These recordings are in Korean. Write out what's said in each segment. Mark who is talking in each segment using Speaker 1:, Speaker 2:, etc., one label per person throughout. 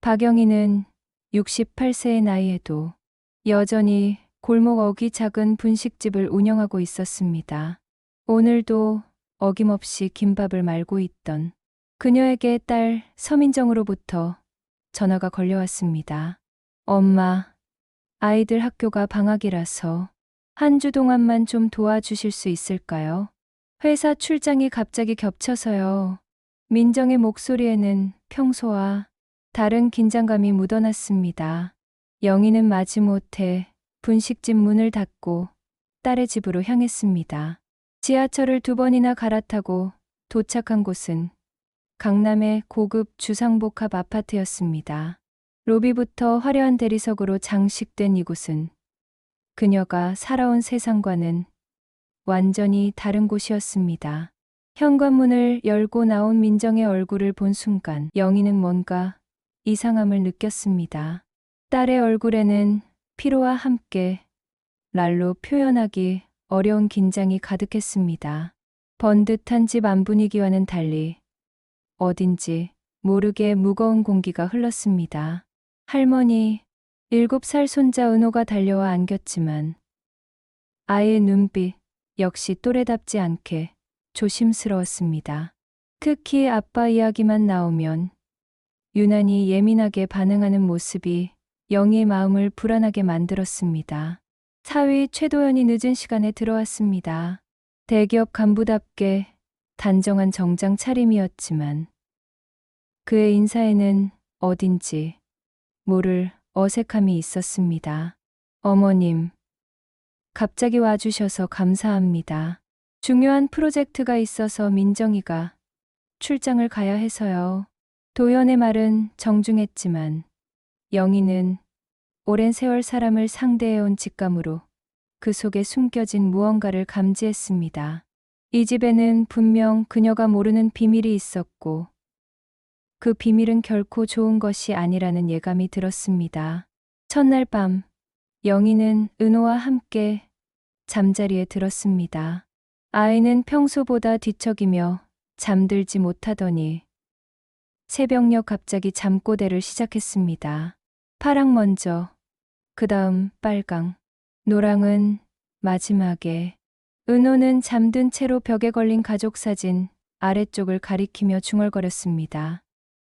Speaker 1: 박영희는 68세의 나이에도 여전히 골목 어귀 작은 분식집을 운영하고 있었습니다. 오늘도 어김없이 김밥을 말고 있던 그녀에게 딸 서민정으로부터 전화가 걸려왔습니다. 엄마, 아이들 학교가 방학이라서 한 주 동안만 좀 도와주실 수 있을까요? 회사 출장이 갑자기 겹쳐서요. 민정의 목소리에는 평소와 다른 긴장감이 묻어났습니다. 영희는 마지못해 분식집 문을 닫고 딸의 집으로 향했습니다. 지하철을 2번이나 갈아타고 도착한 곳은 강남의 고급 주상복합 아파트였습니다. 로비부터 화려한 대리석으로 장식된 이곳은 그녀가 살아온 세상과는 완전히 다른 곳이었습니다. 현관문을 열고 나온 민정의 얼굴을 본 순간 영희는 뭔가 이상함을 느꼈습니다. 딸의 얼굴에는 피로와 함께 말로 표현하기 어려운 긴장이 가득했습니다. 번듯한 집 안 분위기와는 달리 어딘지 모르게 무거운 공기가 흘렀습니다. 할머니, 7살 손자 은호가 달려와 안겼지만 아이의 눈빛 역시 또래답지 않게 조심스러웠습니다. 특히 아빠 이야기만 나오면 유난히 예민하게 반응하는 모습이 영희의 마음을 불안하게 만들었습니다. 사위 최도연이 늦은 시간에 들어왔습니다. 대기업 간부답게 단정한 정장 차림이었지만 그의 인사에는 어딘지 모를 어색함이 있었습니다. 어머님, 갑자기 와주셔서 감사합니다. 중요한 프로젝트가 있어서 민정이가 출장을 가야 해서요. 도연의 말은 정중했지만 영희는 오랜 세월 사람을 상대해온 직감으로 그 속에 숨겨진 무언가를 감지했습니다. 이 집에는 분명 그녀가 모르는 비밀이 있었고 그 비밀은 결코 좋은 것이 아니라는 예감이 들었습니다. 첫날 밤 영희는 은호와 함께 잠자리에 들었습니다. 아이는 평소보다 뒤척이며 잠들지 못하더니 새벽녘 갑자기 잠꼬대를 시작했습니다. 파랑 먼저, 그 다음 빨강, 노랑은 마지막에. 은호는 잠든 채로 벽에 걸린 가족 사진 아래쪽을 가리키며 중얼거렸습니다.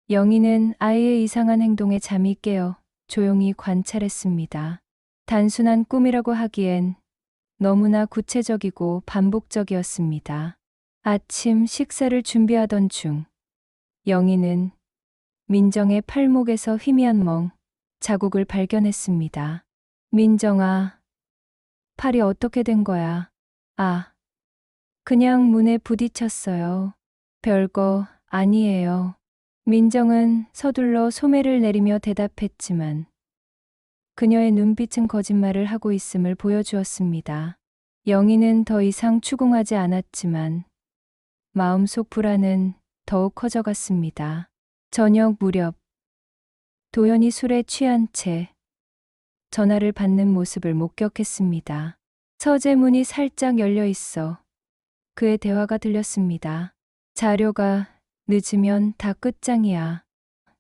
Speaker 1: 영희는 아이의 이상한 행동에 잠이 깨어 조용히 관찰했습니다. 단순한 꿈이라고 하기엔 너무나 구체적이고 반복적이었습니다. 아침 식사를 준비하던 중 영희는 민정의 팔목에서 희미한 멍 자국을 발견했습니다. 민정아, 팔이 어떻게 된 거야? 아, 그냥 문에 부딪혔어요. 별거 아니에요. 민정은 서둘러 소매를 내리며 대답했지만 그녀의 눈빛은 거짓말을 하고 있음을 보여주었습니다. 영희는 더 이상 추궁하지 않았지만 마음속 불안은 더욱 커져갔습니다. 저녁 무렵 도연이 술에 취한 채 전화를 받는 모습을 목격했습니다. 서재문이 살짝 열려 있어 그의 대화가 들렸습니다. 자료가 늦으면 다 끝장이야.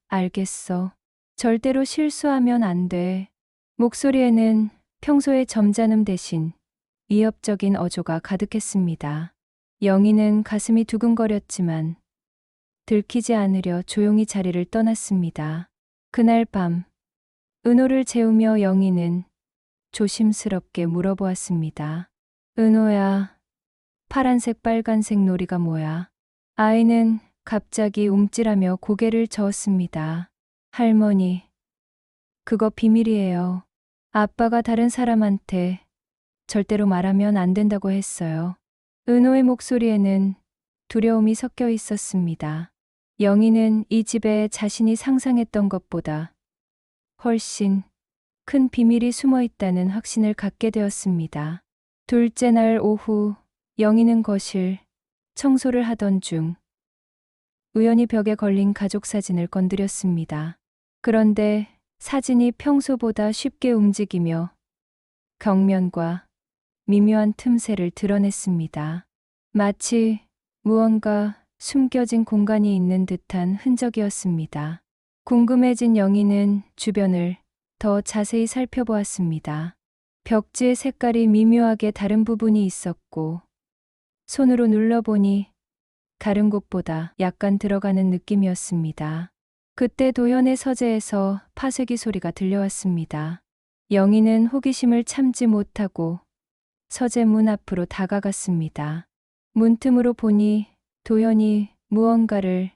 Speaker 1: 알겠어. 절대로 실수하면 안 돼. 목소리에는 평소의 점잖음 대신 위협적인 어조가 가득했습니다. 영희는 가슴이 두근거렸지만 들키지 않으려 조용히 자리를 떠났습니다. 그날 밤 은호를 재우며 영희는 조심스럽게 물어보았습니다. 은호야, 파란색 빨간색 놀이가 뭐야? 아이는 갑자기 움찔하며 고개를 저었습니다. 할머니, 그거 비밀이에요. 아빠가 다른 사람한테 절대로 말하면 안 된다고 했어요. 은호의 목소리에는 두려움이 섞여 있었습니다. 영희는 이 집에 자신이 상상했던 것보다 훨씬 큰 비밀이 숨어 있다는 확신을 갖게 되었습니다. 둘째 날 오후 영희는 거실 청소를 하던 중 우연히 벽에 걸린 가족 사진을 건드렸습니다. 그런데 사진이 평소보다 쉽게 움직이며 벽면과 미묘한 틈새를 드러냈습니다. 마치 무언가 숨겨진 공간이 있는 듯한 흔적이었습니다. 궁금해진 영희는 주변을 더 자세히 살펴보았습니다. 벽지의 색깔이 미묘하게 다른 부분이 있었고 손으로 눌러보니 다른 곳보다 약간 들어가는 느낌이었습니다. 그때 도현의 서재에서 파쇄기 소리가 들려왔습니다. 영희는 호기심을 참지 못하고 서재 문 앞으로 다가갔습니다. 문틈으로 보니 도현이 무언가를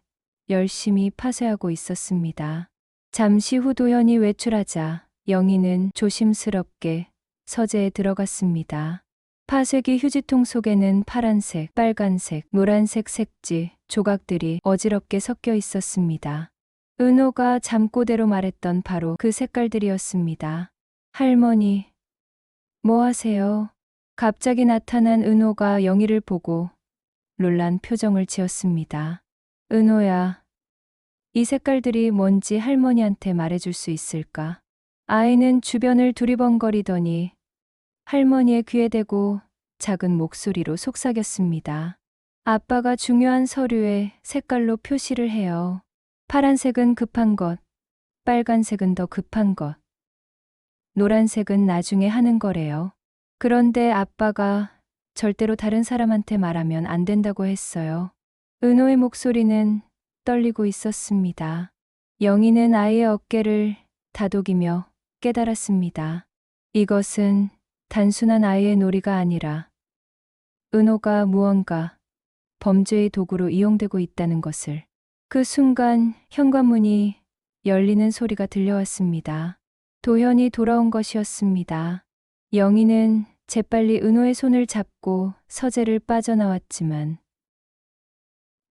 Speaker 1: 열심히 파쇄하고 있었습니다. 잠시 후 도현이 외출하자 영희는 조심스럽게 서재에 들어갔습니다. 파쇄기 휴지통 속에는 파란색, 빨간색, 노란색 색지, 조각들이 어지럽게 섞여 있었습니다. 은호가 잠꼬대로 말했던 바로 그 색깔들이었습니다. 할머니, 뭐 하세요? 갑자기 나타난 은호가 영희를 보고 놀란 표정을 지었습니다. 은호야, 이 색깔들이 뭔지 할머니한테 말해줄 수 있을까? 아이는 주변을 두리번거리더니 할머니의 귀에 대고 작은 목소리로 속삭였습니다. 아빠가 중요한 서류에 색깔로 표시를 해요. 파란색은 급한 것, 빨간색은 더 급한 것, 노란색은 나중에 하는 거래요. 그런데 아빠가 절대로 다른 사람한테 말하면 안 된다고 했어요. 은호의 목소리는 떨리고 있었습니다. 영희는 아이의 어깨를 다독이며 깨달았습니다. 이것은 단순한 아이의 놀이가 아니라 은호가 무언가 범죄의 도구로 이용되고 있다는 것을. 그 순간 현관문이 열리는 소리가 들려왔습니다. 도현이 돌아온 것이었습니다. 영희는 재빨리 은호의 손을 잡고 서재를 빠져나왔지만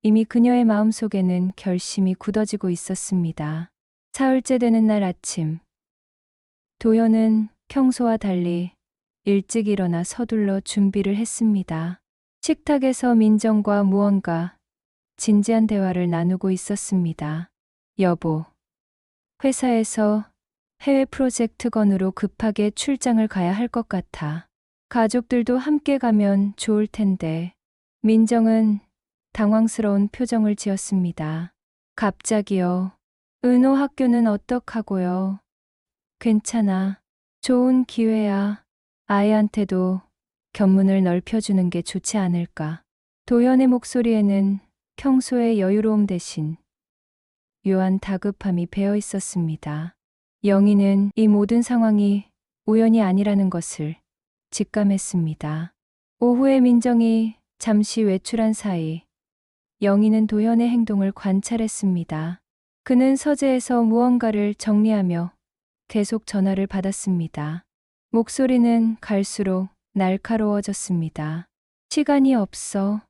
Speaker 1: 이미 그녀의 마음속에는 결심이 굳어지고 있었습니다. 사흘째 되는 날 아침, 도현은 평소와 달리 일찍 일어나 서둘러 준비를 했습니다. 식탁에서 민정과 무언가 진지한 대화를 나누고 있었습니다. 여보, 회사에서 해외 프로젝트 건으로 급하게 출장을 가야 할 것 같아. 가족들도 함께 가면 좋을 텐데. 민정은 당황스러운 표정을 지었습니다. 갑자기요. 은호 학교는 어떡하고요? 괜찮아. 좋은 기회야. 아이한테도 견문을 넓혀주는 게 좋지 않을까. 도현의 목소리에는 평소의 여유로움 대신 묘한 다급함이 배어 있었습니다. 영희는 이 모든 상황이 우연이 아니라는 것을 직감했습니다. 오후에 민정이 잠시 외출한 사이 영희는 도현의 행동을 관찰했습니다. 그는 서재에서 무언가를 정리하며 계속 전화를 받았습니다. 목소리는 갈수록 날카로워졌습니다. 시간이 없어.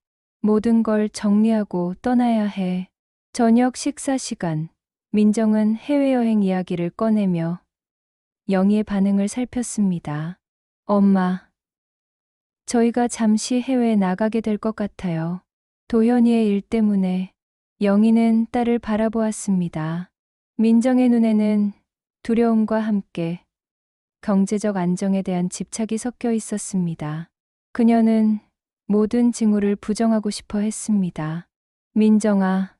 Speaker 1: 모든 걸 정리하고 떠나야 해. 저녁 식사 시간, 민정은 해외여행 이야기를 꺼내며 영희의 반응을 살폈습니다. 엄마, 저희가 잠시 해외에 나가게 될 것 같아요. 도현이의 일 때문에. 영희는 딸을 바라보았습니다. 민정의 눈에는 두려움과 함께 경제적 안정에 대한 집착이 섞여 있었습니다. 그녀는 모든 징후를 부정하고 싶어 했습니다. 민정아,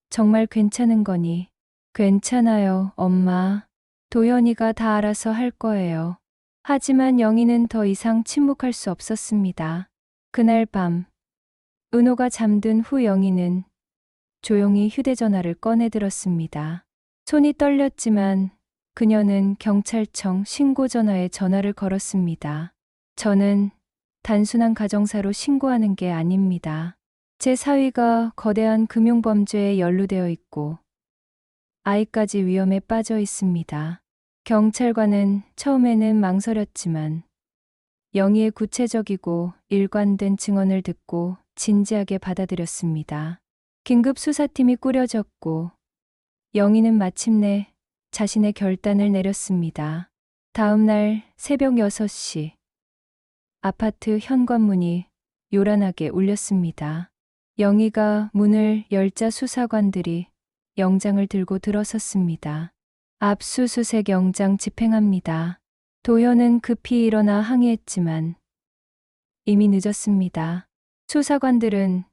Speaker 1: 정말 괜찮은 거니? 괜찮아요, 엄마. 도현이가 다 알아서 할 거예요. 하지만 영희는 더 이상 침묵할 수 없었습니다. 그날 밤, 은호가 잠든 후 영희는 조용히 휴대전화를 꺼내 들었습니다. 손이 떨렸지만 그녀는 경찰청 신고 전화에 전화를 걸었습니다. 저는 단순한 가정사로 신고하는 게 아닙니다. 제 사위가 거대한 금융범죄에 연루되어 있고 아이까지 위험에 빠져 있습니다. 경찰관은 처음에는 망설였지만 영희의 구체적이고 일관된 증언을 듣고 진지하게 받아들였습니다. 긴급 수사팀이 꾸려졌고 영희는 마침내 자신의 결단을 내렸습니다. 다음 날 새벽 6시 아파트 현관문이 요란하게 울렸습니다. 영희가 문을 열자 수사관들이 영장을 들고 들어섰습니다. 압수수색 영장 집행합니다. 도현은 급히 일어나 항의했지만 이미 늦었습니다. 수사관들은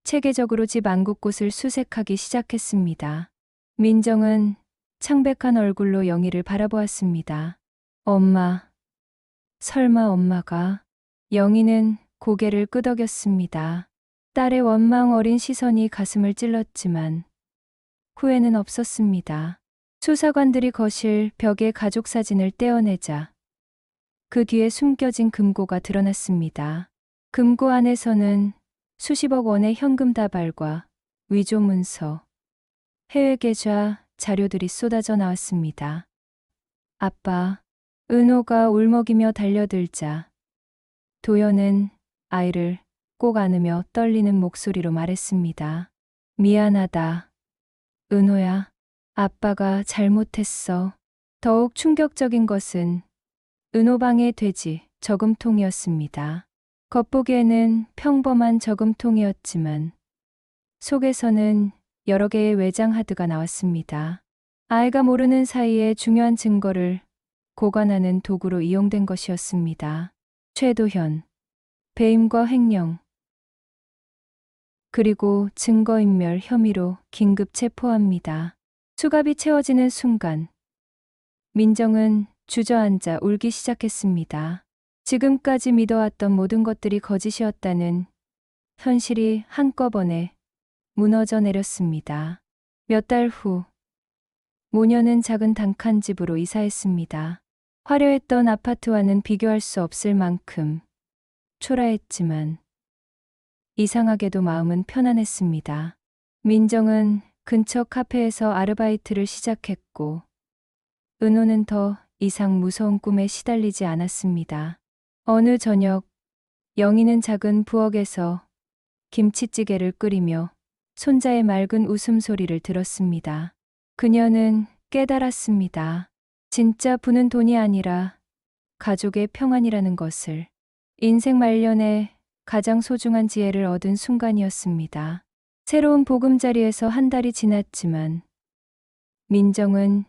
Speaker 1: 체계적으로 집 안곳곳을 수색하기 시작했습니다. 민정은 창백한 얼굴로 영희를 바라보았습니다. 엄마, 설마 엄마가? 영희는 고개를 끄덕였습니다. 딸의 원망 어린 시선이 가슴을 찔렀지만 후회는 없었습니다. 수사관들이 거실 벽에 가족 사진을 떼어내자 그 뒤에 숨겨진 금고가 드러났습니다. 금고 안에서는 수십억 원의 현금 다발과 위조 문서, 해외 계좌 자료들이 쏟아져 나왔습니다. 아빠, 은호가 울먹이며 달려들자 도연은 아이를 꼭 안으며 떨리는 목소리로 말했습니다. 미안하다. 은호야, 아빠가 잘못했어. 더욱 충격적인 것은 은호 방의 돼지 저금통이었습니다. 겉보기에는 평범한 저금통이었지만 속에서는 여러 개의 외장 하드가 나왔습니다. 아이가 모르는 사이에 중요한 증거를 보관하는 도구로 이용된 것이었습니다. 최도현, 배임과 횡령, 그리고 증거인멸 혐의로 긴급 체포합니다. 수갑이 채워지는 순간 민정은 주저앉아 울기 시작했습니다. 지금까지 믿어왔던 모든 것들이 거짓이었다는 현실이 한꺼번에 무너져 내렸습니다. 몇 달 후, 모녀는 작은 단칸집으로 이사했습니다. 화려했던 아파트와는 비교할 수 없을 만큼 초라했지만 이상하게도 마음은 편안했습니다. 민정은 근처 카페에서 아르바이트를 시작했고 은호는 더 이상 무서운 꿈에 시달리지 않았습니다. 어느 저녁 영희는 작은 부엌에서 김치찌개를 끓이며 손자의 맑은 웃음소리를 들었습니다. 그녀는 깨달았습니다. 진짜 부는 돈이 아니라 가족의 평안이라는 것을. 인생 말년에 가장 소중한 지혜를 얻은 순간이었습니다. 새로운 보금자리에서 한 달이 지났지만 민정은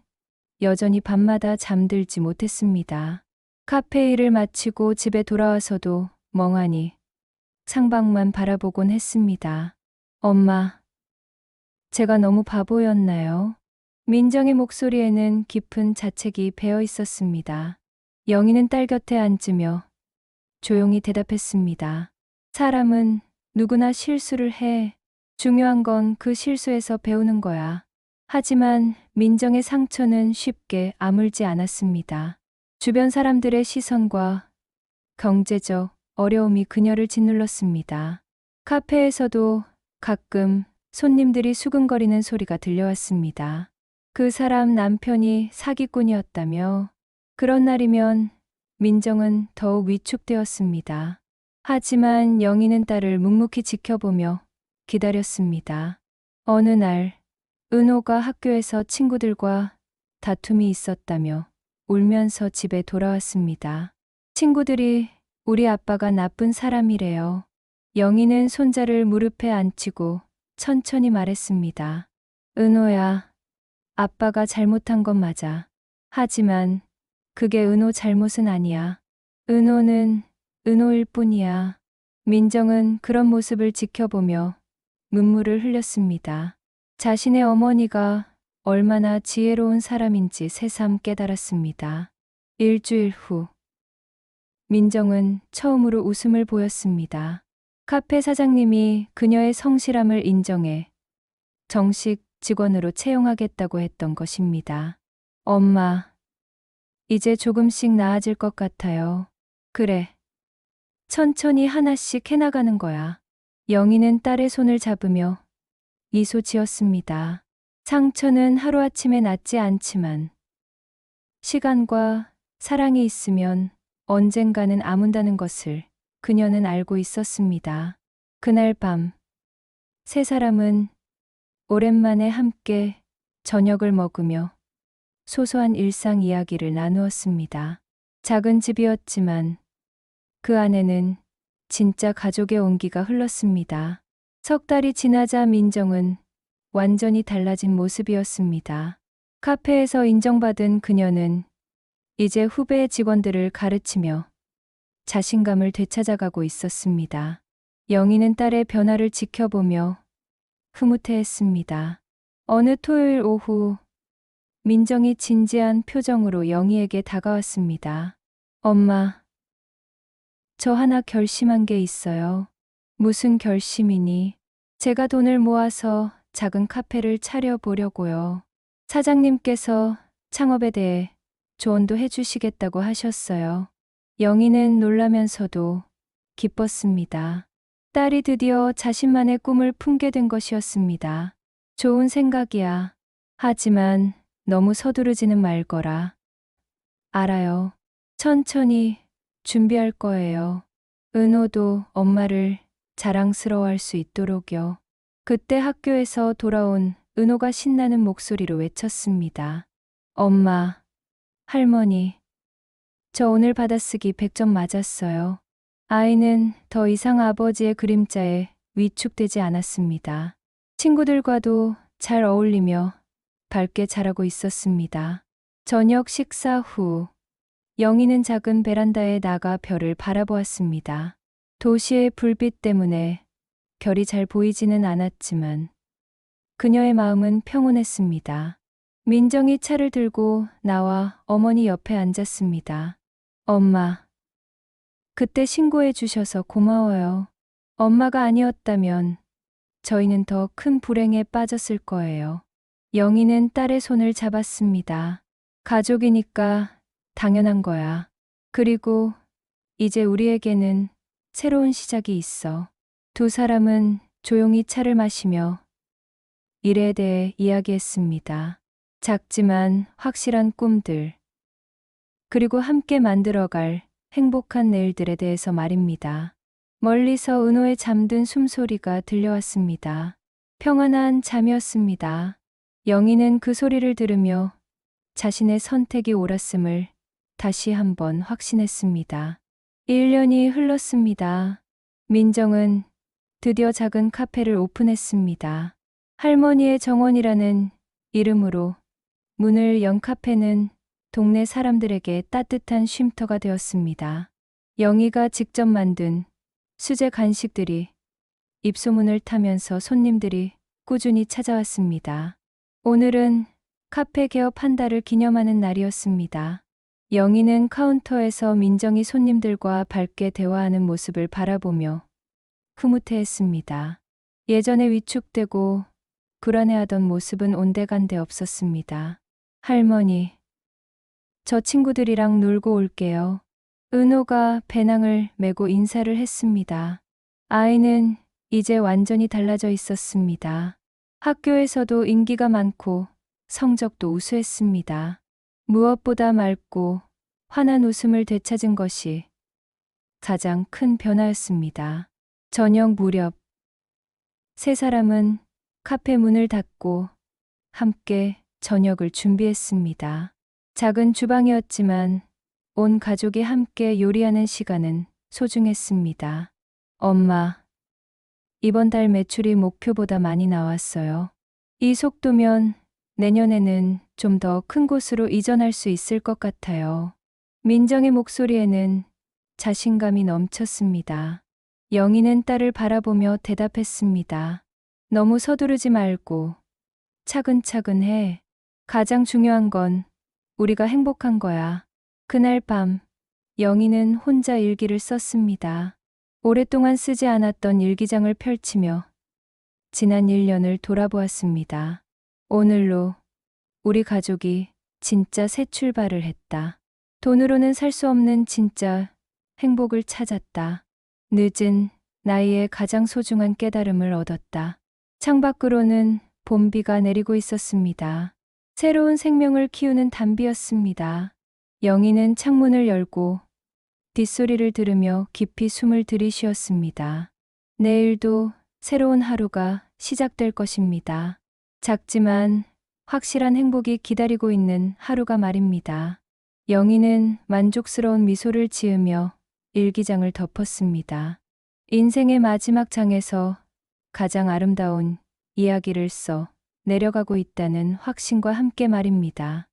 Speaker 1: 여전히 밤마다 잠들지 못했습니다. 카페 일을 마치고 집에 돌아와서도 멍하니 창밖만 바라보곤 했습니다. 엄마, 제가 너무 바보였나요? 민정의 목소리에는 깊은 자책이 배어 있었습니다. 영희는 딸 곁에 앉으며 조용히 대답했습니다. 사람은 누구나 실수를 해. 중요한 건 그 실수에서 배우는 거야. 하지만 민정의 상처는 쉽게 아물지 않았습니다. 주변 사람들의 시선과 경제적 어려움이 그녀를 짓눌렀습니다. 카페에서도 가끔 손님들이 수근거리는 소리가 들려왔습니다. 그 사람 남편이 사기꾼이었다며. 그런 날이면 민정은 더욱 위축되었습니다. 하지만 영희는 딸을 묵묵히 지켜보며 기다렸습니다. 어느 날 은호가 학교에서 친구들과 다툼이 있었다며 울면서 집에 돌아왔습니다. 친구들이 우리 아빠가 나쁜 사람이래요. 영희는 손자를 무릎에 앉히고 천천히 말했습니다. 은호야, 아빠가 잘못한 건 맞아. 하지만 그게 은호 잘못은 아니야. 은호는 은호일 뿐이야. 민정은 그런 모습을 지켜보며 눈물을 흘렸습니다. 자신의 어머니가 얼마나 지혜로운 사람인지 새삼 깨달았습니다. 일주일 후, 민정은 처음으로 웃음을 보였습니다. 카페 사장님이 그녀의 성실함을 인정해 정식 직원으로 채용하겠다고 했던 것입니다. 엄마, 이제 조금씩 나아질 것 같아요. 그래. 천천히 하나씩 해나가는 거야. 영희는 딸의 손을 잡으며 미소 지었습니다. 상처는 하루아침에 낫지 않지만 시간과 사랑이 있으면 언젠가는 아문다는 것을 그녀는 알고 있었습니다. 그날 밤, 세 사람은 오랜만에 함께 저녁을 먹으며 소소한 일상 이야기를 나누었습니다. 작은 집이었지만 그 안에는 진짜 가족의 온기가 흘렀습니다. 석 달이 지나자 민정은 완전히 달라진 모습이었습니다. 카페에서 인정받은 그녀는 이제 후배 직원들을 가르치며 자신감을 되찾아가고 있었습니다. 영희는 딸의 변화를 지켜보며 흐뭇해했습니다. 어느 토요일 오후 민정이 진지한 표정으로 영희에게 다가왔습니다. 엄마, 저 하나 결심한 게 있어요. 무슨 결심이니? 제가 돈을 모아서 작은 카페를 차려보려고요. 사장님께서 창업에 대해 조언도 해주시겠다고 하셨어요. 영희는 놀라면서도 기뻤습니다. 딸이 드디어 자신만의 꿈을 품게 된 것이었습니다. 좋은 생각이야. 하지만 너무 서두르지는 말거라. 알아요. 천천히 준비할 거예요. 은호도 엄마를 자랑스러워할 수 있도록요. 그때 학교에서 돌아온 은호가 신나는 목소리로 외쳤습니다. 엄마, 할머니, 저 오늘 받아쓰기 100점 맞았어요. 아이는 더 이상 아버지의 그림자에 위축되지 않았습니다. 친구들과도 잘 어울리며 밝게 자라고 있었습니다. 저녁 식사 후 영희는 작은 베란다에 나가 별을 바라보았습니다. 도시의 불빛 때문에 별이 잘 보이지는 않았지만 그녀의 마음은 평온했습니다. 민정이 차를 들고 나와 어머니 옆에 앉았습니다. 엄마, 그때 신고해 주셔서 고마워요. 엄마가 아니었다면 저희는 더 큰 불행에 빠졌을 거예요. 영희는 딸의 손을 잡았습니다. 가족이니까 당연한 거야. 그리고 이제 우리에게는 새로운 시작이 있어. 두 사람은 조용히 차를 마시며 일에 대해 이야기했습니다. 작지만 확실한 꿈들, 그리고 함께 만들어갈 행복한 내일들에 대해서 말입니다. 멀리서 은호의 잠든 숨소리가 들려왔습니다. 평안한 잠이었습니다. 영희는 그 소리를 들으며 자신의 선택이 옳았음을 다시 한번 확신했습니다. 1년이 흘렀습니다. 민정은 드디어 작은 카페를 오픈했습니다. 할머니의 정원이라는 이름으로 문을 연 카페는 동네 사람들에게 따뜻한 쉼터가 되었습니다. 영희가 직접 만든 수제 간식들이 입소문을 타면서 손님들이 꾸준히 찾아왔습니다. 오늘은 카페 개업 한 달을 기념하는 날이었습니다. 영희는 카운터에서 민정이 손님들과 밝게 대화하는 모습을 바라보며 흐뭇해했습니다. 예전에 위축되고 불안해하던 모습은 온데간데 없었습니다. 할머니, 저 친구들이랑 놀고 올게요. 은호가 배낭을 메고 인사를 했습니다. 아이는 이제 완전히 달라져 있었습니다. 학교에서도 인기가 많고 성적도 우수했습니다. 무엇보다 맑고 환한 웃음을 되찾은 것이 가장 큰 변화였습니다. 저녁 무렵 세 사람은 카페 문을 닫고 함께 저녁을 준비했습니다. 작은 주방이었지만 온 가족이 함께 요리하는 시간은 소중했습니다. 엄마, 이번 달 매출이 목표보다 많이 나왔어요. 이 속도면 내년에는 좀 더 큰 곳으로 이전할 수 있을 것 같아요. 민정의 목소리에는 자신감이 넘쳤습니다. 영희는 딸을 바라보며 대답했습니다. 너무 서두르지 말고 차근차근 해. 가장 중요한 건 우리가 행복한 거야. 그날 밤 영희는 혼자 일기를 썼습니다. 오랫동안 쓰지 않았던 일기장을 펼치며 지난 1년을 돌아보았습니다. 오늘로 우리 가족이 진짜 새 출발을 했다. 돈으로는 살 수 없는 진짜 행복을 찾았다. 늦은 나이에 가장 소중한 깨달음을 얻었다. 창밖으로는 봄비가 내리고 있었습니다. 새로운 생명을 키우는 단비였습니다. 영희는 창문을 열고 뒷소리를 들으며 깊이 숨을 들이쉬었습니다. 내일도 새로운 하루가 시작될 것입니다. 작지만 확실한 행복이 기다리고 있는 하루가 말입니다. 영희는 만족스러운 미소를 지으며 일기장을 덮었습니다. 인생의 마지막 장에서 가장 아름다운 이야기를 써 내려가고 있다는 확신과 함께 말입니다.